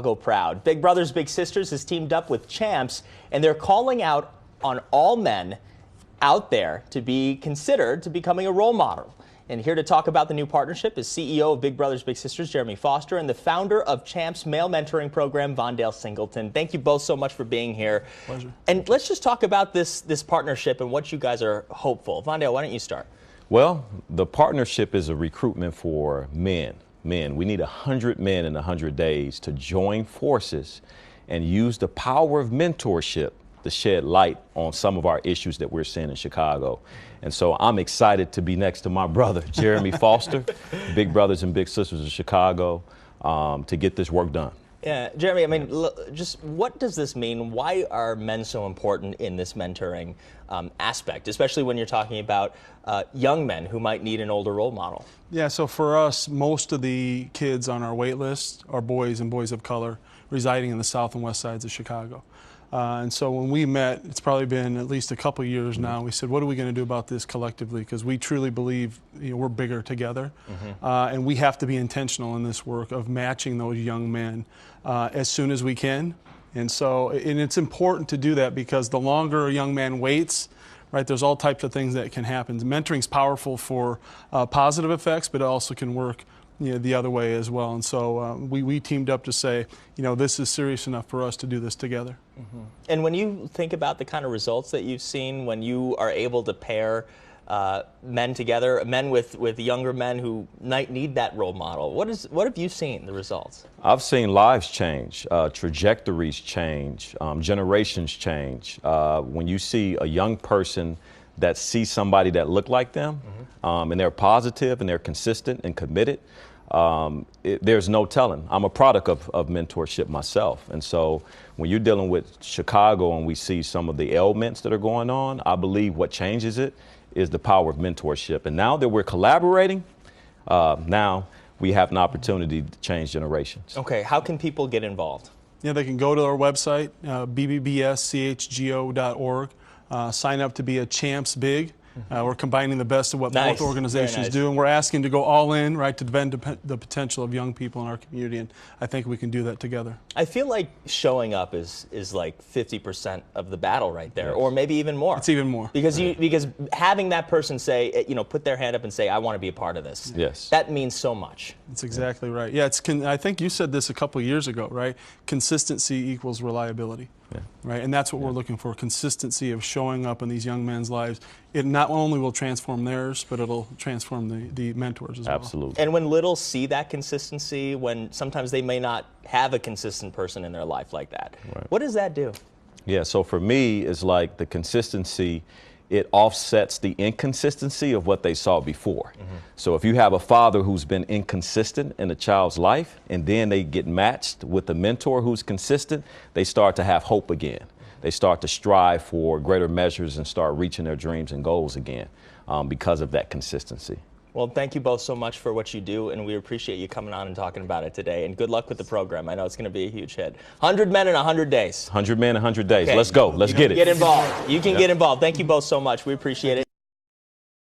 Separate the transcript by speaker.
Speaker 1: Chicago proud. Big Brothers Big Sisters has teamed up with C.H.A.M.P.S, and they're calling out on all men out there to be considered to becoming a role model. And here to talk about the new partnership is CEO of Big Brothers Big Sisters, Jeremy Foster, and the founder of C.H.A.M.P.S male mentoring program, Vondale Singleton. Thank you both so much for being here.
Speaker 2: Pleasure.
Speaker 1: And let's just talk about this partnership and what you guys are hopeful. Vondale, why don't you start?
Speaker 3: Well, the partnership is a recruitment for men. We need 100 men in 100 days to join forces and use the power of mentorship to shed light on some of our issues that we're seeing in Chicago. And so I'm excited to be next to my brother, Jeremy Foster, Big Brothers and Big Sisters of Chicago, to get this work done.
Speaker 1: Yeah, Jeremy, I mean, just what does this mean? Why are men so important in this mentoring aspect, especially when you're talking about young men who might need an older role model?
Speaker 2: Yeah, so for us, most of the kids on our wait list are boys and boys of color residing in the south and west sides of Chicago. And so when we met, it's probably been at least a couple years now, we said, what are we going to do about this collectively? Because we truly believe we're bigger together. And we have to be intentional in this work of matching those young men as soon as we can. And so, and it's important to do that because the longer a young man waits, right, there's all types of things that can happen. Mentoring's powerful for positive effects, but it also can work the other way as well. And so we teamed up to say, this is serious enough for us to do this together.
Speaker 1: And when you think about the kind of results that you've seen when you are able to pair men together, men with younger men who might need that role model, what have you seen, the results?
Speaker 3: I've seen lives change, trajectories change, generations change. When you see a young person that sees somebody that look like them, and they're positive and they're consistent and committed, there's no telling. I'm a product of mentorship myself. And so when you're dealing with Chicago and we see some of the ailments that are going on, I believe what changes it is the power of mentorship. And now that we're collaborating, now we have an opportunity to change generations.
Speaker 1: Okay, how can people get involved?
Speaker 2: Yeah, they can go to our website, bbbschgo.org, sign up to be a C.H.A.M.P.S Big. We're combining the best of what both organizations do, and we're asking to go all in, right, to defend the potential of young people in our community, and I think we can do that together.
Speaker 1: I feel like showing up is like 50% of the battle right there, or maybe even more.
Speaker 2: It's even more.
Speaker 1: Because because having that person say, put their hand up and say, I want to be a part of this.
Speaker 3: Yes.
Speaker 1: That means so much.
Speaker 2: That's exactly right. Yeah, I think you said this a couple of years ago, right? Consistency equals reliability. Right, and that's what we're looking for, consistency of showing up in these young men's lives. It not only will transform theirs, but it'll transform the mentors as well.
Speaker 3: Absolutely.
Speaker 1: And when littles see that consistency, when sometimes they may not have a consistent person in their life like that, what does that do?
Speaker 3: Yeah, so for me, it's like the consistency, it offsets the inconsistency of what they saw before. So if you have a father who's been inconsistent in a child's life, and then they get matched with a mentor who's consistent, they start to have hope again. They start to strive for greater measures and start reaching their dreams and goals again because of that consistency.
Speaker 1: Well, thank you both so much for what you do, and we appreciate you coming on and talking about it today. And good luck with the program. I know it's going to be a huge hit. 100 men in 100 days.
Speaker 3: 100 men in 100 days. Okay. Let's go. Let's get it.
Speaker 1: Get involved. You can get involved. Thank you both so much. We appreciate it.